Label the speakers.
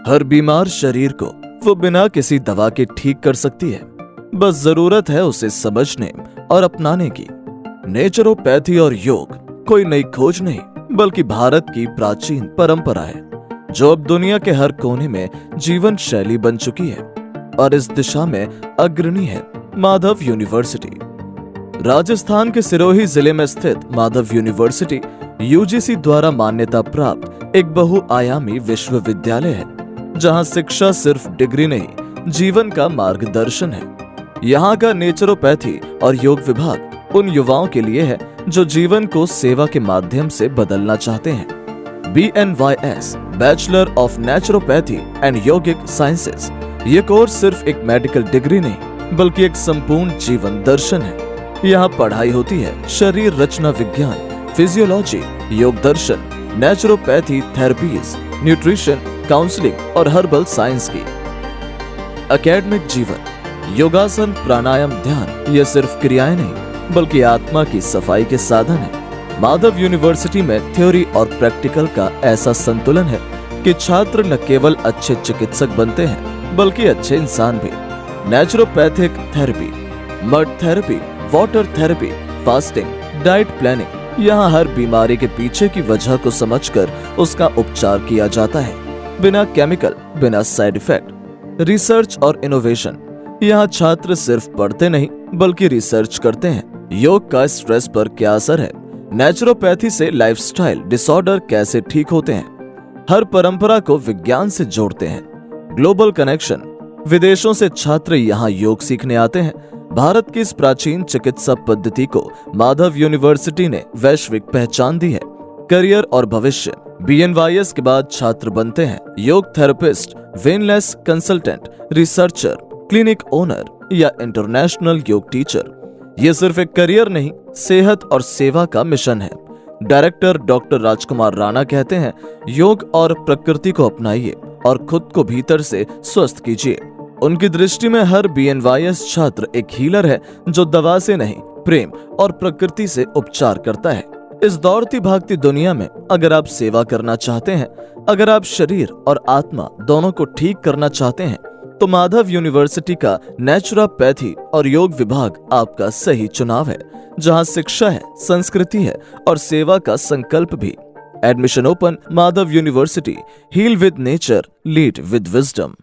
Speaker 1: हर बीमार शरीर को वो बिना किसी दवा के ठीक कर सकती है। बस जरूरत है उसे समझने और अपनाने की। नेचुरोपैथी और योग कोई नई खोज नहीं, बल्कि भारत की प्राचीन परंपरा है जो अब दुनिया के हर कोने में जीवन शैली बन चुकी है और इस दिशा में अग्रणी है। माधव यूनिवर्सिटी राजस्थान के सिरोही जिले में स्थित माधव यूनिवर्सिटी यूजीसी द्वारा मान्यता प्राप्त एक बहुआयामी विश्वविद्यालय है, जहां शिक्षा सिर्फ डिग्री नहीं, जीवन का मार्गदर्शन है। यहाँ का नेचुरोपैथी और योग विभाग उन युवाओं के लिए है जो जीवन को सेवा के माध्यम से बदलना चाहते हैं। BNYS bachelor of naturopathy and yogic sciences ये कोर्स सिर्फ एक मेडिकल डिग्री नहीं, बल्कि एक संपूर्ण जीवन दर्शन है। यहाँ पढ़ाई होती है शरीर रचना विज्ञान, फिजियोलॉजी, योग दर्शन, नेचुरोपैथी थेरेपीज, न्यूट्रिशन, काउंसलिंग और हर्बल साइंस की। एकेडमिक जीवन योगासन, प्राणायाम, ध्यान ये सिर्फ क्रियाएं नहीं, बल्कि आत्मा की सफाई के साधन है। माधव यूनिवर्सिटी में थ्योरी और प्रैक्टिकल का ऐसा संतुलन है कि छात्र न केवल अच्छे चिकित्सक बनते हैं, बल्कि अच्छे इंसान भी। Naturopathic therapy, mud therapy, water therapy, fasting, diet planning, यहाँ हर बीमारी के पीछे की वजह को समझकर उसका उपचार किया जाता है, बिना केमिकल, बिना साइड इफेक्ट। रिसर्च और इनोवेशन यहाँ छात्र सिर्फ पढ़ते नहीं, बल्कि रिसर्च करते हैं। योग का स्ट्रेस पर क्या असर है, नेचुरोपैथी से लाइफस्टाइल डिसऑर्डर कैसे ठीक होते हैं, हर परंपरा को विज्ञान से जोड़ते हैं। ग्लोबल कनेक्शन विदेशों से छात्र यहाँ योग सीखने आते हैं। भारत की इस प्राचीन चिकित्सा पद्धति को माधव यूनिवर्सिटी ने वैश्विक पहचान दी है। करियर और भविष्य BNYS के बाद छात्र बनते हैं योग therapist, wellness consultant, researcher, clinic owner या इंटरनेशनल योग टीचर। ये सिर्फ एक करियर नहीं, सेहत और सेवा का मिशन है। डायरेक्टर डॉक्टर राजकुमार राणा कहते हैं, योग और प्रकृति को अपनाइए और खुद को भीतर से स्वस्थ कीजिए। उनकी दृष्टि में हर BNYS छात्र एक हीलर है जो दवा से नहीं, प्रेम और प्रकृति से उपचार करता है। इस दौड़ती भागती दुनिया में अगर आप सेवा करना चाहते हैं, अगर आप शरीर और आत्मा दोनों को ठीक करना चाहते हैं, तो माधव यूनिवर्सिटी का नेचुरोपैथी और योग विभाग आपका सही चुनाव है, जहां शिक्षा है, संस्कृति है और सेवा का संकल्प भी। Admission open. Madhav university, heal with nature, lead with wisdom.